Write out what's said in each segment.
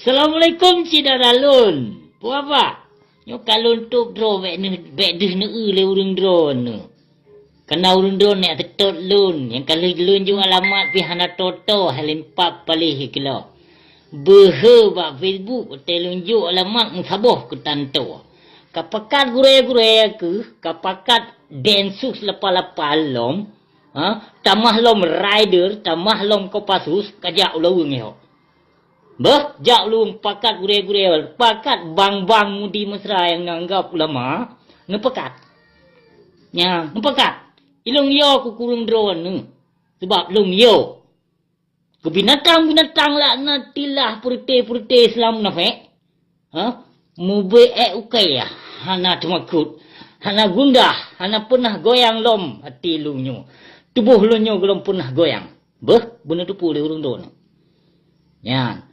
Assalamualaikum Cik Daralun. Apa? Nyo kalun tok dro bek deh ne le urung dro ne. Kena urung dro ne tetot lun. Yang kalau lun ju alamat pi hana toto halin pap palih kilo. Behe ba Facebook telun ju alamat msaboh ke tanto. Kapakat gure-gure ke, kapakat densus lepa-lepa lom. Tamah lom rider, tamah lom kopasus kajak ulawung yo. Bah, jak lu pakat gure-gure, pakat bang-bang mudi mesra yang nanggap ulama, nepekat. Ya, nepekat. Ilung yo ku kurung drone ni. Sebab lung yo. Ke binatang-binatang laknatilah purite-purite Islam nafek. Mube ukai ya. Hana temakut. Hana gundah, hana pernah goyang lom hati lunyo. Tubuh lunyo belum pernah goyang. Bah, benar tu pulih urung drone. Ya.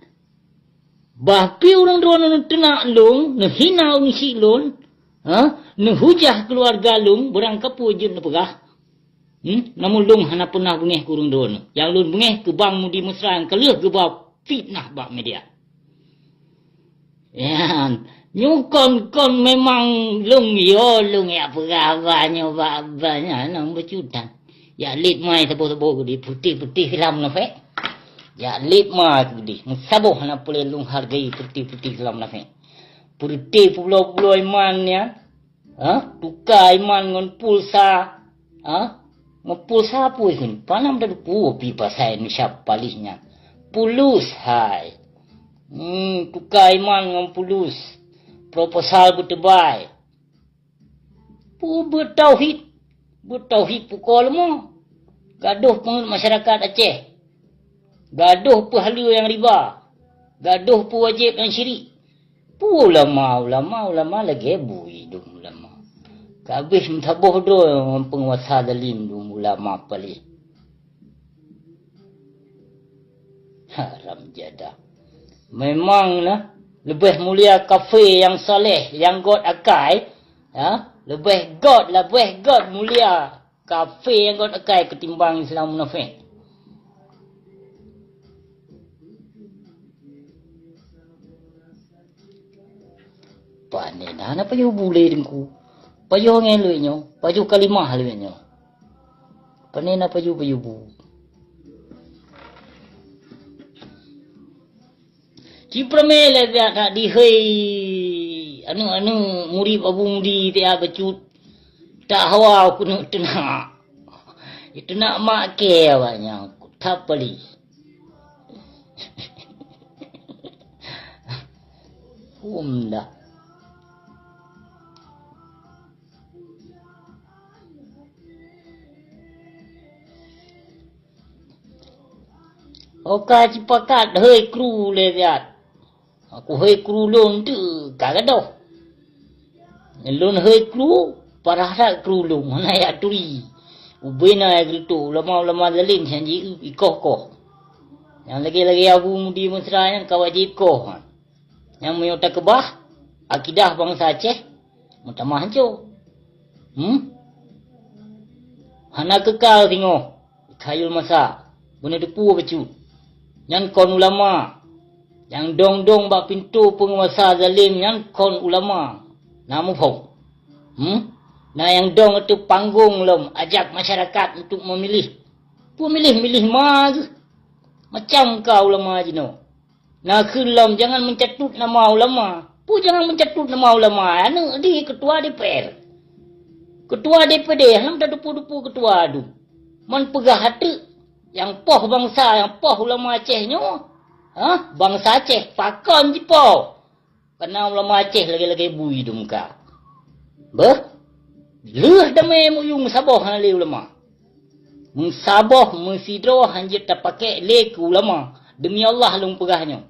Bapi orang drone tenak lung, hina ngisi lun, hujah keluarga lung, berang kapu je pegah. Namun lung hana pernah bengeh kurung drone. Yang lun bengeh ke bang mudi mesra yang kelih ke bawah fitnah bak media. Ya, nyukon memang lung ya pegawanya bak banyak nang bercutan. Ya lit mai tebo-tebo di putih-putih hilam nafek. Ya lip ma gede. Musaboh na pulih lung hargai putih-putih dalam nafek. Putih pulau-pulau iman ya. Tukar iman ngon pulsa. Ngepulsa apa ikun? Panam dah pu pi pasai ni siap palihnya. Pulus hai. Tukar iman ngon pulus. Proposal bertebai. Pu bertauhid. Bertauhid pukul mo. Gaduh pengut masyarakat Aceh. Gaduh pahala yang riba. Gaduh pu wajib yang syirik. Pu ulama lagi bui dum ulama. Kabis mentabuh do penguasa zalim dum ulama pali. Haram jadah. Memang lah lebih mulia kafe yang saleh, yang god akai, lebih god mulia kafe yang god akai ketimbang Islam munafik. Panen hana payu boleh dengku. Payu ngelui nyo, payu kalimah lui nyo. Panen payu bu. Ci premele dia nak dihei anu murid abu mudi dia becut. Tak hawa aku nak tenak. Itu nak mak ke awaknya. Tak pali. Dah. Oka cipakat hei kru le lihat. Aku hei kru lon tu kagak doh. Lon hei kru parah tak kru lon mana ya turi. Ubena ya gitu lama zalim janji ikoh. Yang lagi abu mudi mesra yang kawajib koh. Yang menyota kebah akidah bangsa Aceh mutamah hancur. Hana kekal tengok khayul masa. Benar depu becut. Yang kon ulama. Yang dong-dong bak pintu penguasa zalim. Yang kon ulama. Namu pong. Nah yang dong itu panggung lom. Ajak masyarakat untuk memilih. Milih mah. Macam kau ulama jino. Nah kelom jangan mencatut nama ulama. Jangan mencatut nama ulama. Anu di ketua DPR. Ketua DPD. Ham dah dupu-dupu ketua adu. Man pegah hati. Yang poh bangsa, yang poh ulama Aceh nyo. Bangsa Aceh, pakon je poh. Karena ulama Aceh lagi-lagi bui tu muka. Leh damai muyung saboh hali ulama. Mengsaboh, mengsidro, hanjit tak pakai le ke ulama. Demi Allah lung pegahnya.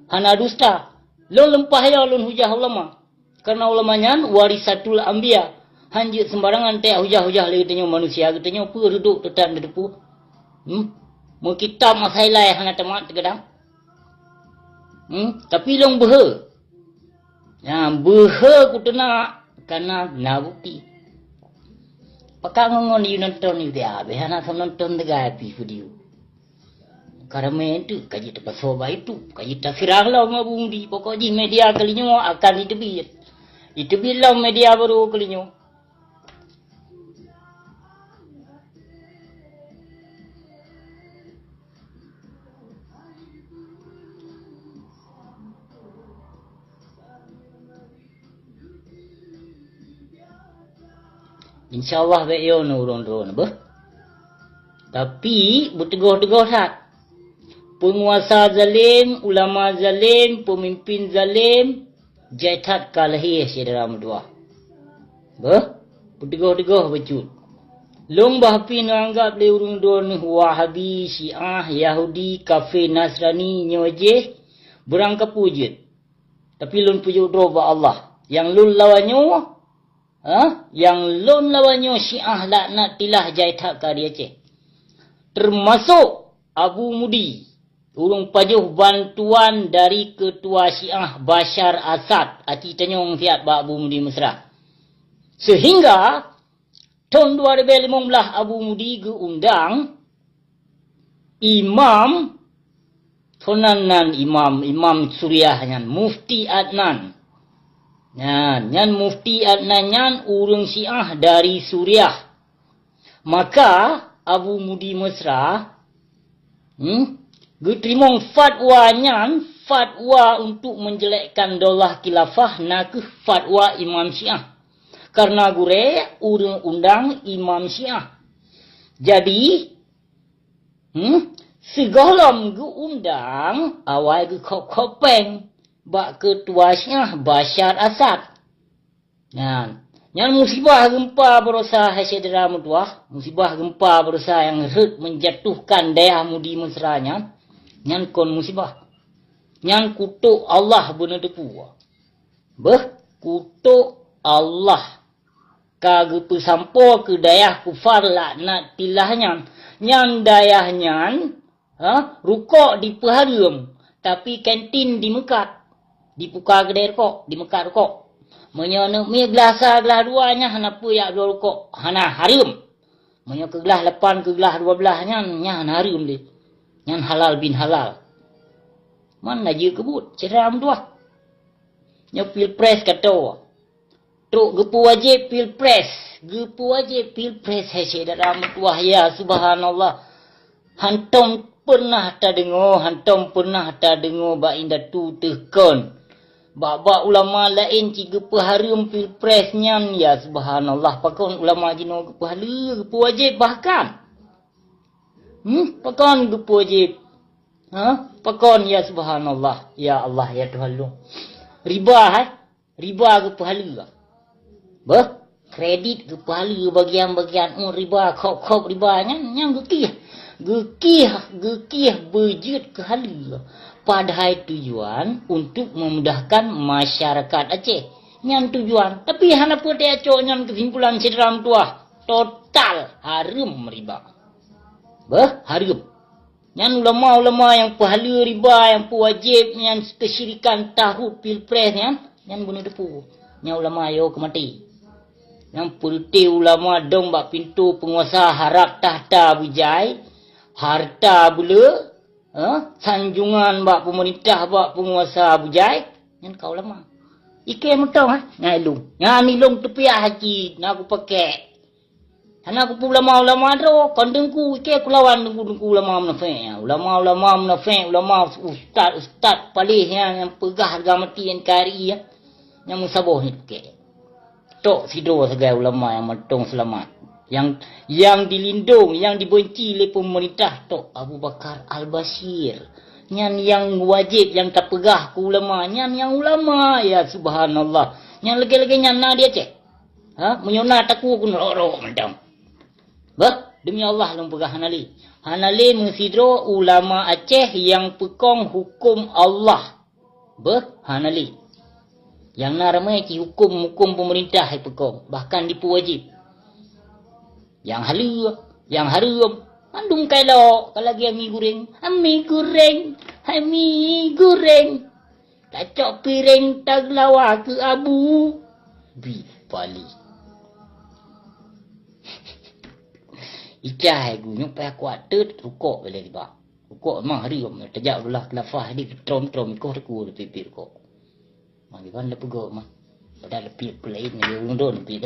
Hana dusta. Lung lempah ya lung hujah ulama. Karena ulamanya warisatul anbiya. Hanjit sembarangan tak hujah-hujah le katanya manusia. Katanya apa duduk tetan depu. Mau kita masalah yang hana tamat terkadang. Tapi long behe. Behe ku tenak. Karena bukti. Pakak ngongon di nonton ni dia. Behana nonton tegak video. Karena tu kaji terpaksa itu, kaji tafsirah lah Abu Mudi. Pokoknya media kalinya akan ditebit. Ditebit lah media baru kalinya. InsyaAllah baik yo nurun-nurun bah. Tapi berteguh-teguh tak. Penguasa zalim, ulama zalim, pemimpin zalim, jaitat kalahi saudara dua. Bah, berteguh-teguh becut. Long bahpi nanggap le urung don Wahabi, Syiah, Yahudi, kafir, Nasrani, nyojeh, berang kepujut. Tapi lun pujut roba Allah. Yang lun lawannya, yang lun lawannya Syiah laknat tilah jaitat ka dia ceh. Termasuk Abu Mudi. Urung pajuh bantuan dari ketua Syiah Bashar Assad. Aci tanyong siap Abu Mudi mesra. Sehingga tahun 2015 Abu Mudi geundang Imam Sonanan Imam Suriah nyan Mufti Adnan. Nyan Mufti Adnan nyan urung Syiah dari Suriah. Maka Abu Mudi mesra geterimong fatwa nyan, fatwa untuk menjelekkan daulah khilafah nak fatwa Imam Syiah. Karena gure urang undang Imam Syiah. Jadi segolam ge undang awal ge kopeng bak ketua Syiah Bashar Assad. Yang musibah gempa berusaha saudara mutuah, musibah gempa berusaha yang menjatuhkan daya Mudi mesranya. Nyan kon musibah. Nyan kutuk Allah benar depu. Kutuk Allah. Kage pesampo ke dayah kufar laknat tilahnya. Nyan dayah nyan, rukuk di peharum. Tapi kantin di mekat. Di puka kedai rukuk, di mekat rukuk. Menyana mi gelas duanya hanapa ya dua rukuk. Hana harum. Menyana ke gelas 8 ke gelas 12 nyan harum dia. Yang halal bin halal. Mana je kebut? Ceram dua. Yang pilpres kata. Truk gepu wajib pilpres. Gepu wajib pilpres. Hai saudara mutuah ya subhanallah. Hantom pernah tak dengar. Hantom pernah tak dengar. Bak indah tu tekon. Bak ulama lain ci gepu harum pilpresnya. Ya subhanallah. Pakon ulama jino gepu halu. Gepu wajib bahkan. Pakon gepu wajib. Pakon ya subhanallah. Ya Allah ya Tuhan lu. Riba riba gepu halu. Kredit gepu halu bagian-bagian riba kop ribanya yang gekih berjut ke halu. Padahal tujuan untuk memudahkan masyarakat Aceh. Yang tujuan. Tapi hanapa dia coknya kesimpulan sedaram tua. Total harum riba. Harum. Yang ulama-ulama yang pahala riba, yang pewajib, yang kesyirikan tahun pilpres, yang bunuh depu. Yang ulama yo kemati. Yang putih ulama dong bak pintu penguasa harap tahta bujai, harta bula, sanjungan bak pemerintah bak penguasa bujai, yang kau ulama. Ike mentong ngailung. Nganilung tepiah haji, nak aku pakai. Anak aku ulama-ulama tu, kandungku, ike aku lawan dengku ulama munafik. Ulama-ulama munafik, ulama ustaz palih yang pegah harga mati yang kari yang musabah ni pakai. Tok sido segai ulama yang mentong selamat. Yang dilindung, yang dibenci oleh pemerintah tok Abu Bakar Al-Bashir. Yang wajib, yang tak pegah ke ulama, yang ulama ya subhanallah. Yang lagi-lagi nyana dia cek. Menyona taku aku nerok macam. Demi Allah long pegah Hanali. Hanali mengsidro ulama Aceh yang pekong hukum Allah. Hanali. Yang naramai ki hukum pemerintah yang pekong. Bahkan dipu wajib. Yang harum. Andung kailo. Kalau lagi ami goreng. Kacok piring taglawa ke abu. Bipali. Icah gunyuk payah kuat rukuk boleh riba. Kok mah hari kok terjak belah lafah di trom kau aku pipir kok. Mah di kan lepas kok mah. Padahal lebih pelain ni urun pi.